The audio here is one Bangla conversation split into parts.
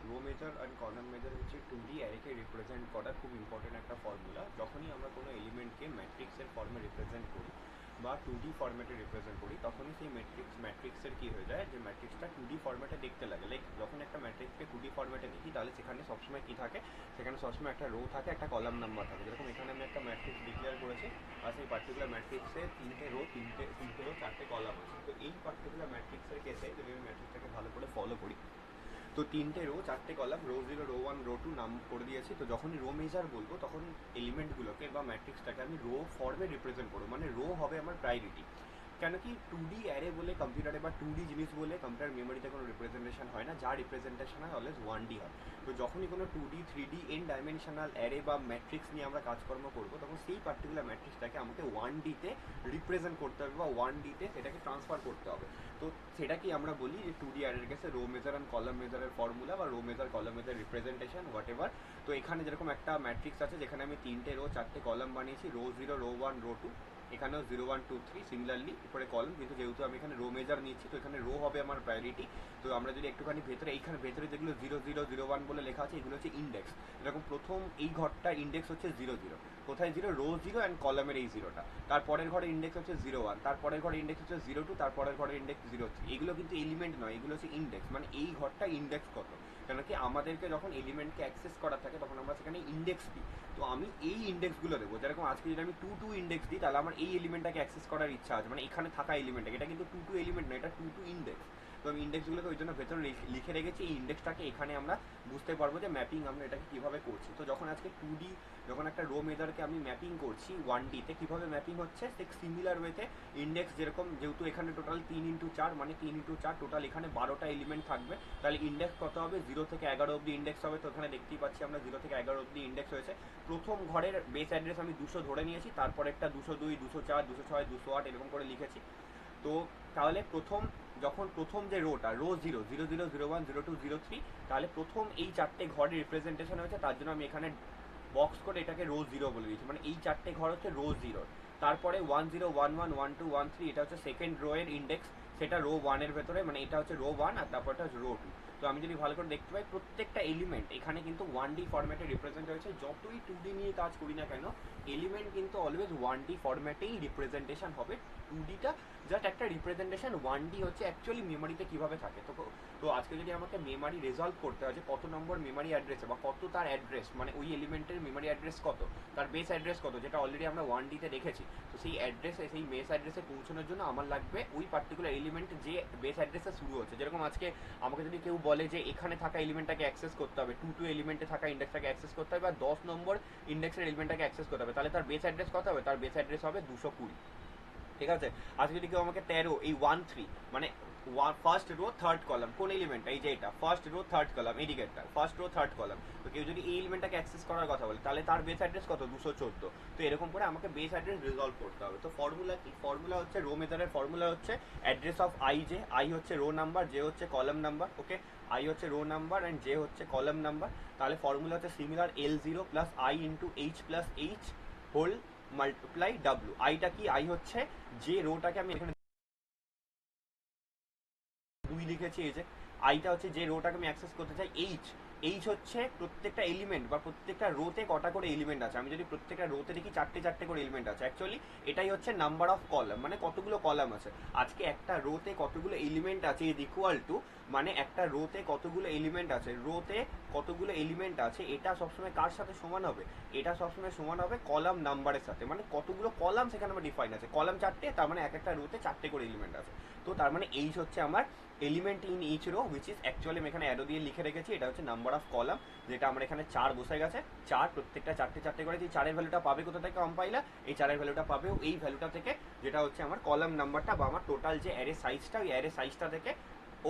Rho major and column major হচ্ছে 2D অ্যারেকে রিপ্রেজেন্ট করা খুব ইম্পর্টেন্ট একটা ফর্মুলা। যখনই আমরা কোনো এলিমেন্টকে ম্যাট্রিক্সের ফর্মে রিপ্রেজেন্ট করি বা 2D ফর্ম্যাটে রিপ্রেজেন্ট করি, তখনই সেই ম্যাট্রিক্সের কী হয়ে যায়, যে ম্যাট্রিক্সটা 2D ফর্ম্যাটে দেখতে লাগে। লাইক যখন একটা ম্যাট্রিক্সকে 2D ফর্ম্যাটে দেখি, তাহলে সেখানে সবসময় কী থাকে, সেখানে সবসময় একটা রো থাকে, একটা কলাম নাম্বার থাকে। যেরকম এখানে আমি একটা ম্যাট্রিক্স ডিক্লেয়ার করেছি, আর সেই পার্টিকুলার ম্যাট্রিক্সে তিনটে রো 4টে কলাম আছে। তো এই পার্টিকুলার ম্যাট্রিক্সের কেসে যদি আমি ম্যাট্রিক্সটাকে ভালো করে ফলো করি, তো 3টে রো 4টে কলাম, রো 0, রো 1, রো 2 নাম করে দিয়েছি। তো যখনই রো মেজার বলবো, তখন এলিমেন্টগুলোকে বা ম্যাট্রিক্সটাকে আমি রো ফর্মে রিপ্রেজেন্ট করবো, মানে রো হবে আমার প্রায়োরিটি। কেন কি 2D অ্যারে বলে কম্পিউটারে বা 2D জিনিস বলে কম্পিউটার মেমোরিতে কোনো রিপ্রেজেন্টেশন হয় না, যা রিপ্রেজেন্টেশন হয় অলওয়েজ 1D হয়। তো যখনই কোনো 2D 3D N dimensional array বা ম্যাট্রিক্স নিয়ে আমরা কাজকর্ম করবো, তখন সেই পার্টিকুলার ম্যাট্রিক্সটাকে আমাকে 1Dতে রিপ্রেজেন্ট করতে হবে বা 1Dতে সেটাকে ট্রান্সফার করতে হবে। তো সেটাকেই আমরা বলি যে 2D অ্যারের কাছে রো মেজার অ্যান্ড কলাম মেজারের ফর্মুলা বা row major column major representation whatever. তো এখানে যেরকম একটা ম্যাট্রিক্স আছে যেখানে আমি 3টে রো 4টে কলাম বানিয়েছি, রো 0, রো 1, রো 2, এখানেও 0, 1, 2, 3 সিমিলারলি উপরে কলম, কিন্তু যেহেতু আমি এখানে রো মেজার নিচ্ছি, তো এখানে রো হবে আমার প্রায়োরিটি। তো আমরা যদি একটুখানি ভেতরে, এইখানে ভেতরে যেগুলো 0, 0, 0, 1 বলে লেখা আছে, এগুলো হচ্ছে ইন্ডেক্স। এরকম প্রথম এই ঘরটা ইন্ডেক্স হচ্ছে 0, 0, কোথায় 0, রো 0 অ্যান্ড কলামের এই 0টা। তারপরের ঘরে ইন্ডেক্স হচ্ছে 0, 1, তারপরের ঘরে ইন্ডেক্স হচ্ছে 0, 2, তারপরের ঘরে ইন্ডেক্স 0, 3। এগুলো কিন্তু এলিমেন্ট নয়, এগুলো হচ্ছে ইন্ডেক্স, মানে এই ঘরটা ইন্ডেক্স কত। কেন কি আমাদেরকে যখন এলিমেন্টকে অ্যাক্সেস করা থাকে, তখন আমরা সেখানে ইন্ডেক্স দিই। তো আমি এই ইন্ডেক্সগুলো দেবো। যেরকম আজকে যদি আমি 2, 2 ইন্ডেক্স দিই, তাহলে আমার এই এলিমেন্টটাকে অ্যাক্সেস করার ইচ্ছা আছে, মানে এখানে থাকা এলিমেন্টটাকে। এটা কিন্তু 2, 2 এলিমেন্ট না, এটা 2, 2 ইন্ডেক্স। তো আমি ইন্ডেক্সগুলোকে ওই জন্য ভেতরে লিখে রেখেছি। এই ইন্ডেক্সটাকে এখানে আমরা বুঝতে পারবো যে ম্যাপিং আমরা এটাকে কীভাবে করছি। তো যখন আজকে 2D, যখন একটা রো মেজারকে আমি ম্যাপিং করছি 1Dতে, কীভাবে ম্যাপিং হচ্ছে ঠিক সিমিলার ওয়েতে ইন্ডেক্স যেরকম, যেহেতু এখানে টোটাল 3x4, মানে 3x4 টোটাল এখানে 12টা এলিমেন্ট থাকবে, তাহলে ইন্ডেক্স কত হবে, 0 থেকে 11 অব্দি ইন্ডেক্স হবে। তো এখানে দেখতেই পাচ্ছি আমরা 0 থেকে 11 অব্দি ইন্ডেক্স হয়েছে। প্রথম ঘরের বেস অ্যাড্রেস আমি 200 ধরে নিয়েছি, তারপর একটা 202, 204, 206, 208 এরকম করে লিখেছি। তো তাহলে প্রথম যে রোটা, রো 0, 0, 0, 0, 1, 0, 2, 0, 3, তাহলে প্রথম এই 4টে ঘরের রিপ্রেজেন্টেশন হয়েছে। তার জন্য আমি এখানে বক্স করে এটাকে রো 0 বলে দিয়েছি, মানে এই 4টে ঘর হচ্ছে রো 0। তারপরে 10, 11, 12, 13, এটা হচ্ছে সেকেন্ড রো এর ইন্ডেক্স, সেটা রো 1 এর ভেতরে, মানে এটা হচ্ছে রো 1, আর তারপরটা হচ্ছে রো 2। তো আমি যদি ভালো করে দেখতে পাই, প্রত্যেকটা এলিমেন্ট এখানে কিন্তু 1D ফরম্যাটে রিপ্রেজেন্ট হয়েছে। যতই 2D নিয়ে কাজ করি না কেন, এলিমেন্ট কিন্তু অলওয়েজ 1D ফরম্যাটেই রিপ্রেজেন্টেশন হবে। 2Dটা জাস্ট একটা রিপ্রেজেন্টেশন, 1D হচ্ছে অ্যাকচুয়ালি মেমোরিতে কীভাবে থাকে। তো আজকে যদি আমাকে মেমোরি রিজলভ করতে হয় যে কত নম্বর মেমোরি অ্যাড্রেসে বা কত তার অ্যাড্রেস, মানে ওই এলিমেন্টের মেমোরি অ্যাড্রেস কত, তার বেস অ্যাড্রেস কত, যেটা অলরেডি আমরা 1Dতে রেখেছি, তো সেই অ্যাড্রেসে, সেই বেস অ্যাড্রেসে পৌঁছানোর জন্য আমার লাগবে ওই পার্টিকুলার এলিমেন্ট যে বেস অ্যাড্রেসে শুরু হচ্ছে। যেরকম আজকে আমাকে যদি কেউ বলে যে এখানে থাকা এলিমেন্টটাকে অ্যাক্সেস করতে হবে, 2, 2 এলিমেন্টে থাকা ইন্ডেক্সটাকে অ্যাক্সেস করতে হবে, বা 10 নম্বর ইন্ডেক্সের এলিমেন্টটাকে অ্যাক্সেস করতে হবে, তাহলে তার বেস অ্যাড্রেস কত হবে, তার বেস অ্যাড্রেস হবে 220। ঠিক আছে। আজকে যদি কেউ আমাকে 13, এই 1, 3, মানে ফার্স্ট রো থার্ড কলাম, কোন এলিমেন্ট, এই যে এটা ফার্স্ট রো থার্ড কলাম, এদিকেরটা ফার্স্ট রো থার্ড কলাম, তো কেউ যদি এই এলিমেন্টটাকে অ্যাক্সেস করার কথা বলে, তাহলে তার বেস অ্যাড্রেস কত, 214। তো এরকম করে আমাকে বেস অ্যাড্রেস রিজলভ করতে হবে। তো ফর্মুলা কি, ফর্মুলা হচ্ছে রো মেজারের ফর্মুলা হচ্ছে address of i j. I হচ্ছে রো নাম্বার, জে হচ্ছে কলাম নাম্বার। ওকে, আই হচ্ছে রো নাম্বার অ্যান্ড জে হচ্ছে কলাম নাম্বার। তাহলে ফর্মুলা হচ্ছে similar L0 plus i into h plus h whole multiply ডাব্লু। আইটা কি, আই হচ্ছে যে রোটাকে আমি এখানে 2 লিখেছি, এই যে আইটা হচ্ছে যে রোটাকে আমি অ্যাক্সেস করতে চাই। এইচ, এইচ হচ্ছে প্রত্যেকটা এলিমেন্ট বা প্রত্যেকটা রোতে কটা করে এলিমেন্ট আছে। আমি যদি প্রত্যেকটা রোতে দেখি 4টে করে এলিমেন্ট আছে, অ্যাকচুয়ালি এটাই হচ্ছে নাম্বার অফ কলাম, মানে কতগুলো কলাম আছে। আজকে একটা রোতে কতগুলো এলিমেন্ট আছে ইজ ইকুয়াল টু, মানে একটা রোতে কতগুলো এলিমেন্ট আছে, রোতে কতগুলো এলিমেন্ট আছে, এটা সবসময় কার সাথে সমান হবে, এটা সবসময় সমান হবে কলাম নাম্বারের সাথে। মানে কতগুলো কলাম সেখানে আমার ডিফাইন আছে, কলাম 4টে, তার মানে এক একটা রোতে 4টে করে এলিমেন্ট আছে। তো তার মানে এইচ হচ্ছে আমার element in each row, which is actually আমি এখানে অ্যারো দিয়ে লিখে রেখেছি, এটা হচ্ছে নাম্বার অফ কলাম, যেটা আমার এখানে 4 বসে গেছে। 4, প্রত্যেকটা 4টে করে। এই 4-এর ভ্যালুটা পাবে কোথা থেকে কম্পাইলার, এই 4-এর ভ্যালুটা পাবে এই ভ্যালুটা থেকে, যেটা হচ্ছে আমার কলাম নাম্বারটা বা আমার টোটাল যে অ্যারে সাইজটা, ওই অ্যারে সাইজটা থেকে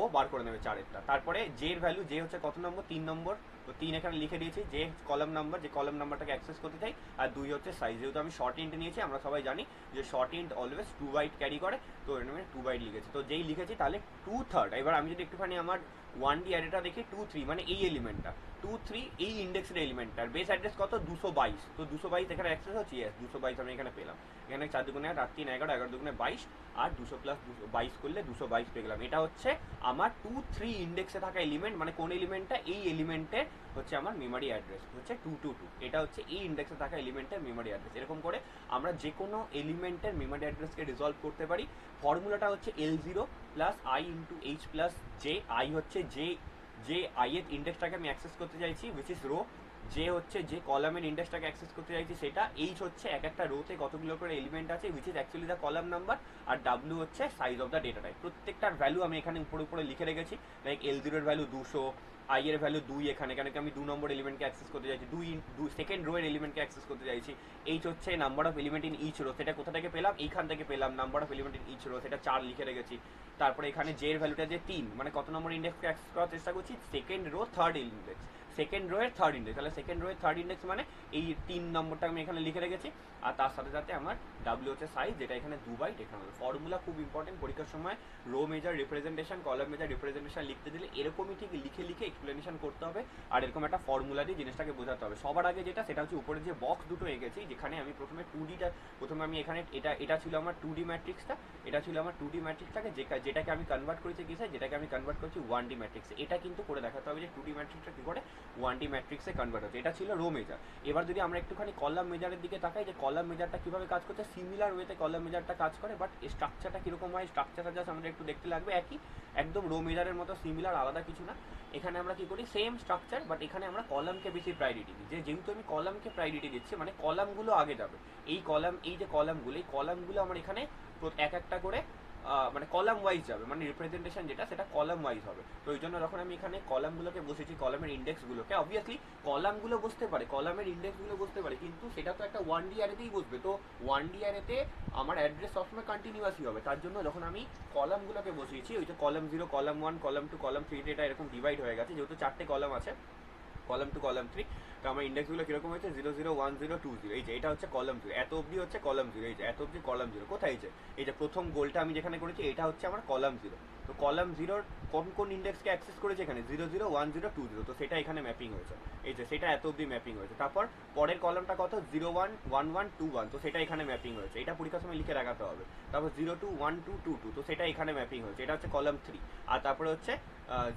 ও বার করে নেবে 4-এরটা। তারপরে জে এর ভ্যালু, জে হচ্ছে কত নম্বর, 3 নম্বর, তো 3 এখানে লিখে দিয়েছি। যে কলাম নাম্বার, যে কলাম নাম্বারটাকে অ্যাক্সেস করতে চাই, আর 2 হচ্ছে সাইজ। যেহেতু আমি শর্ট ইন্ট নিয়েছি, আমরা সবাই জানি যে short int always 2 byte carry করে, তো এর 2 বাইট লিখেছি। তো যেই লিখেছি তাহলে 2/3। এবার আমি যদি একটুখানি আমার 1D অ্যারেটা দেখি 2 3 মানে এই এলিমেন্টটা 2 3 এই ইন্ডেক্সের এলিমেন্টটার বেস অ্যাড্রেস কত 222, তো 222 এখানে অ্যাক্সেস হচ্ছে, ইয়েস 222 আমি এখানে পেলাম। এখানে 4 দুগুণে 8 3 11 11 দুগুণে 22 আর 200 প্লাস 22 করলে 222 পেয়ে গেলাম। এটা হচ্ছে আমার 2 3 ইন্ডেক্সে থাকা এলিমেন্ট, মানে কোন এলিমেন্টটা, এই এলিমেন্টের হচ্ছে আমার মেমোরি অ্যাড্রেস হচ্ছে 222, এটা হচ্ছে এই ইন্ডেক্সে থাকা এলিমেন্টের মেমোরি অ্যাড্রেস। এরকম করে আমরা যে কোনো এলিমেন্টের মেমোরি অ্যাড্রেসকে রিজলভ করতে পারি। ফর্মুলাটা হচ্ছে L0 plus I into h plus J. I হচ্ছে যে আই এর ইন্ডেক্সটাকে আমি অ্যাক্সেস করতে চাইছি উইচ ইজ রো, যে হচ্ছে যে কলামের ইন্ডেক্সটাকে অ্যাক্সেস করতে চাইছি সেটা, এইচ হচ্ছে এক একটা রোতে কতগুলো করে এলিমেন্ট আছে which is actually the column number, আর ডাব্লিউ হচ্ছে size of the data type. প্রত্যেকটার ভ্যালু আমি এখানে উপরে উপরে লিখে রেখেছি, লাইক L0 এর ভ্যালু 200, আই এর ভ্যালু 2 এখানে, কেন কি আমি 2 নম্বর এলিমেন্টকে অ্যাক্সেস করতে চাইছি, সেকেন্ড রো এর এলিমেন্টকে অ্যাক্সেস করতে চাইছি। এইচ হচ্ছে number of element in each row, সেটা কোথা থেকে পেলাম, এইখান থেকে পেলাম। Number of element in each row সেটা 4 লিখে রেখেছি। তারপরে এখানে জে এর ভ্যালুটা যে 3, মানে কত নম্বর ইন্ডেক্সকে অ্যাক্সেস করার চেষ্টা করছি, second rho third index, second rho এর থার্ড ইন্ডেক্স, তাহলে সেকেন্ড রো এর থার্ড ইন্ডেক্স মানে এই 3 নম্বরটা আমি এখানে লিখে রেখেছি। আর তার সাথে সাথে আমার ডাব্লিউ হচ্ছে সাইজ, যেটা এখানে 2 বাইট এখানে। ফর্মুলা খুব ইম্পর্টেন্ট, পরীক্ষার সময় row major representation, column major representation লিখতে দিলে এরকমই ঠিক লিখে লিখে এক্সপ্লেনেশন করতে হবে, আর এরকম একটা ফর্মুলা দিয়ে জিনিসটাকে বোঝাতে হবে। সবার আগে যেটা, সেটা হচ্ছে উপরে যে বক্স দুটো এঁকেছি, যেখানে আমি প্রথমে 2Dটা, প্রথমে আমি এখানে এটা ছিল আমার 2D ম্যাট্রিক্সটা, এটা ছিল আমার 2D ম্যাট্রিক্সটাকে, যেটাকে আমি কনভার্ট করেছি কিসে, যেটাকে আমি কনভার্ট করছি 1D ম্যাট্রিক্সে। এটা কিন্তু করে দেখাতে হবে যে 2D ম্যাট্রিক্সটা কি করে 1D ম্যাট্রিক্সে কনভার্ট হচ্ছে। এটা ছিল রো মেজার। এবার যদি আমরা একটুখানি কলাম মেজারের দিকে তাকাই, যে কলাম মেজারটা কিভাবে কাজ করছে, সিমিলার ওয়েতে কলাম মেজারটা কাজ করে, বাট স্ট্রাকচারটা কিরকম হয়, স্ট্রাকচারটা জাস্ট আমাদের একটু দেখতে লাগবে একই, একদম রো মেজারের মতো সিমিলার, আলাদা কিছু না। এখানে আমরা কি করি, সেম স্ট্রাকচার, বাট এখানে আমরা কলামকে বেশি প্রায়োরিটি দিই। যেহেতু আমি কলামকে প্রায়োরিটি দিচ্ছি, মানে কলামগুলো আগে যাবে। এই কলাম, এই যে কলামগুলো, এই কলামগুলো আমার এখানে এক একটা করে মানে কলাম ওয়াইজ যাবে, মানে রিপ্রেজেন্টেশন যেটা সেটা কলাম ওয়াইজ হবে। তো ওই জন্য যখন আমি এখানে কলামগুলোকে বসেছি, কলামের ইন্ডেক্সগুলোকে, অবভিয়াসলি কলামগুলো বসতে পারে, কলামের ইন্ডেক্সগুলো বসতে পারে, কিন্তু সেটা তো একটা 1D অ্যারেতেই বসবে। তো 1D অ্যারেতে আমার অ্যাড্রেস সবসময় কন্টিনিউয়াসই হবে। তার জন্য যখন আমি কলামগুলোকে বসিয়েছি, ওই যে কলাম 0, কলাম 1, কলাম 2, কলাম 3, এটা এরকম ডিভাইড হয়ে গেছে, যেহেতু 4টে কলাম আছে, কলাম 2, কলাম 3, তো আমার ইন্ডেক্সগুলো কিরকম হয়েছে 0 0 1 0 2 0। এই যে এটা হচ্ছে কলাম 0, এত অবধি হচ্ছে কলাম 0, এই যে এত অবধি কলাম 0। কোথায় এই যে প্রথম গোলটা আমি যেখানে করেছি, এটা হচ্ছে আমার কলাম 0। তো কলাম 0 কোন কোন ইন্ডেক্সকে অ্যাক্সেস করেছে এখানে, 0 0 1 0 2 0, তো সেটা এখানে ম্যাপিং হয়েছে। এই যে সেটা এত অবধি ম্যাপিং হয়েছে। তারপর পরের কলামটা কত, 0 1 1 1 2 1, তো সেটা এখানে ম্যাপিং হয়েছে। এটা পরীক্ষার সময় লিখে রাখাতে হবে। তারপর 0 2 1 2 2 2, তো সেটা এখানে ম্যাপিং হয়েছে। এটা হচ্ছে কলাম 3। আর তারপরে হচ্ছে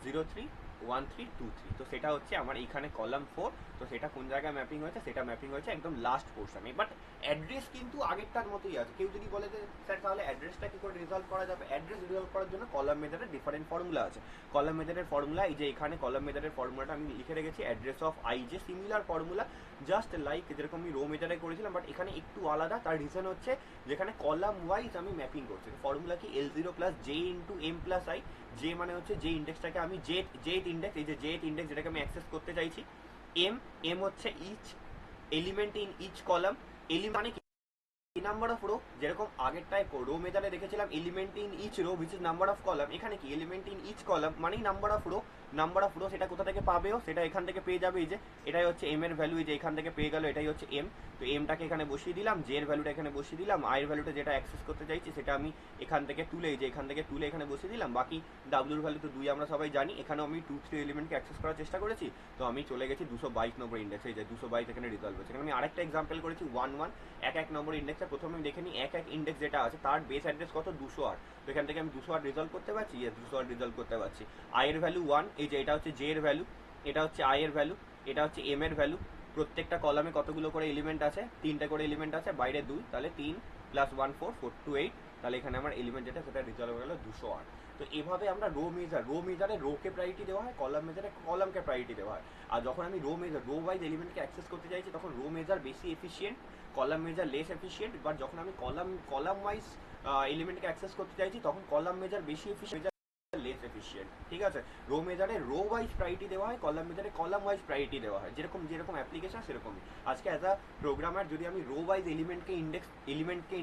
0 3 1 3 2 3, তো সেটা হচ্ছে আমার এইখানে কলাম 4। তো সেটা কোন জায়গায় ম্যাপিং হয়েছে, সেটা ম্যাপিং হয়েছে একদম লাস্ট পোর্শনে। বাট অ্যাড্রেস কিন্তু আগেরটার মতোই আছে। কেউ যদি বলে যে স্যার তাহলে অ্যাড্রেসটা কি করে রিজলভ করা যাবে, অ্যাড্রেস রিজলভ করার জন্য কলাম মেজারের ডিফারেন্ট ফর্মুলা আছে। কলাম মেজারের ফর্মুলা, এই যে এখানে কলাম মেজারের ফর্মুলাটা আমি লিখে রেখেছি, অ্যাড্রেস অফ আই, যে সিমিলার ফর্মুলা, জাস্ট লাইক যেরকম আমি রো মেজারে করেছিলাম, বাট এখানে একটু আলাদা। তার রিজন হচ্ছে যেখানে কলাম ওয়াইজ আমি ম্যাপিং করছি। ফর্মুলা কি, L0 plus J into M plus i. J মানে হচ্ছে যে ইন্ডেক্সটাকে আমি জেথ ইন্ডেক্স, এই যে জেথ ইন্ডেক্স যেটাকে আমি অ্যাক্সেস করতে চাইছি। এম হচ্ছে each element in each column. মানে নাম্বার অফ রো, যেরকম আগেরটায় রো মেজারে দেখেছিলাম element in each row which is number of column, এখানে কি এলিমেন্ট ইন ইচ কলাম মানেই number of row. Number of row সেটা কোথা থেকে পাবেও, সেটা এখান থেকে পেয়ে যাবে। এই যে এটাই হচ্ছে এম এর ভ্যালু, এই যে এখান থেকে পেয়ে গেল, এটাই হচ্ছে এম। তো এমটাকে এখানে বসিয়ে দিলাম, জে এর ভ্যালুটা এখানে বসিয়ে দিলাম, আই এর ভ্যালুটা যেটা অ্যাক্সেস করতে চাইছি সেটা আমি এখান থেকে তুলে, এই যে এখান থেকে তুলে এখানে বসিয়ে দিলাম। বাকি ডাব্লিউর ভ্যালু তো 2 আমরা সবাই জানি। এখানেও আমি 2 3 এলিমেন্টকে অ্যাক্সেস করার চেষ্টা করেছি, তো আমি চলে গেছি 222 নম্বর ইন্ডেক্সে। এই যে 222 এখানে রিজলভ হচ্ছে। এখানে আমি আরেকটা এক্সাম্পল করেছি 1 1, এক নম্বর ইন্ডেক্সে। প্রথমে আমি দেখে নিই এক ইন্ডেক্স যেটা আছে তার বেস অ্যাড্রেস কত, 208। তো এখান থেকে আমি 208 রিজলভ করতে পারছি, 208 রিজলভ করতে পারছি। আই এর ভ্যালু 1, এই যে এটা হচ্ছে জে এর ভ্যালু, এটা হচ্ছে আই এর ভ্যালু, এটা হচ্ছে এম এর ভ্যালু। প্রত্যেকটা কলামে কতগুলো করে এলিমেন্ট আছে, 3টে করে এলিমেন্ট আছে, বাইরে 2, তাহলে 3 প্লাস 1 4 4 2 8, তাহলে এখানে আমার এলিমেন্ট যেটা সেটা রিজলভ হয়ে গেল 208। তো এভাবে আমরা রো মেজারে রোকে প্রায়োরিটি দেওয়া হয়, কলাম মেজারে কলামকে প্রায়োরিটি দেওয়া হয়। আর যখন আমি রো ওয়াইজ এলিমেন্টকে অ্যাক্সেস করতে চাইছি, তখন রো মেজার বেশি efficient, column measure less efficient. But যখন আমি কলাম ওয়াইজ এলিমেন্টকে অ্যাক্সেস করতে চাইছি, তখন কলাম মেজার বেশি এফিসিয়েন্ট, লেস এফিসিয়েন্ট। ঠিক আছে, রো মেজারে রো ওয়াইজ প্রায়োরিটি দেওয়া হয়, কলাম মেজারে কলাম ওয়াইজ প্রায়োরিটি দেওয়া হয়। যেরকম অ্যাপ্লিকেশন সেরকমই। আজকে অ্যাজ আ প্রোগ্রামার যদি আমি রো ওয়াইজ এলিমেন্টকে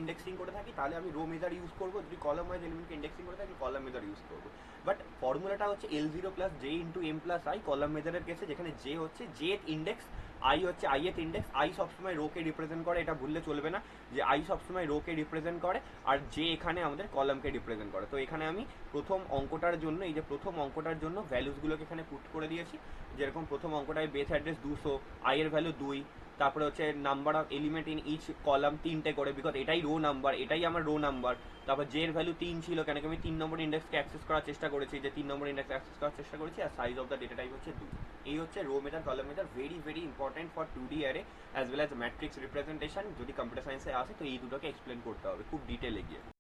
ইন্ডেক্সিং করে থাকি, তাহলে আমি রো মেজার ইউজ করবো। যদি কলাম ওয়াইজ এলিমেন্টকে ইন্ডেক্সিং করে থাকি, কলাম মেজার ইউজ করবো। বাট ফর্মুলাটা হচ্ছে L0 plus J into M plus I column মেজারের কেসে, যেখানে জে হচ্ছে জেথ ইন্ডেক্স, আই হচ্ছে আইয়েথ ইন্ডেক্স। আই সবসময় রোকে রিপ্রেজেন্ট করে, এটা ভুললে চলবে না যে আই সবসময় রোকে রিপ্রেজেন্ট করে, আর জে এখানে আমাদের কলামকে রিপ্রেজেন্ট করে। তো এখানে আমি প্রথম অঙ্কটার জন্য, এই যে প্রথম অঙ্কটার জন্য ভ্যালুসগুলোকে এখানে পুট করে দিয়েছি। যেরকম প্রথম অঙ্কটায় বেস অ্যাড্রেস 200, আই এর ভ্যালু 2, তারপরে হচ্ছে number of element in each column 3টে করে, বিকজ এটাই রো নাম্বার, এটাই আমার রো নাম্বার। তারপর জে এর ভ্যালু 3 ছিল, কেন কি আমি 3 নম্বর ইন্ডেক্সকে অ্যাক্সেস করার চেষ্টা করেছি, যে 3 নম্বর ইন্ডেক্স অ্যাক্সেস করার চেষ্টা করেছি। আর size of the data type হচ্ছে 2। এই হচ্ছে row major column major, very very important for 2D array as well as matrix representation. যদি কম্পিউটার সায়েন্সে আসে তো এই দুটোকে এক্সপ্লেন করতে হবে খুব ডিটেলে গিয়ে।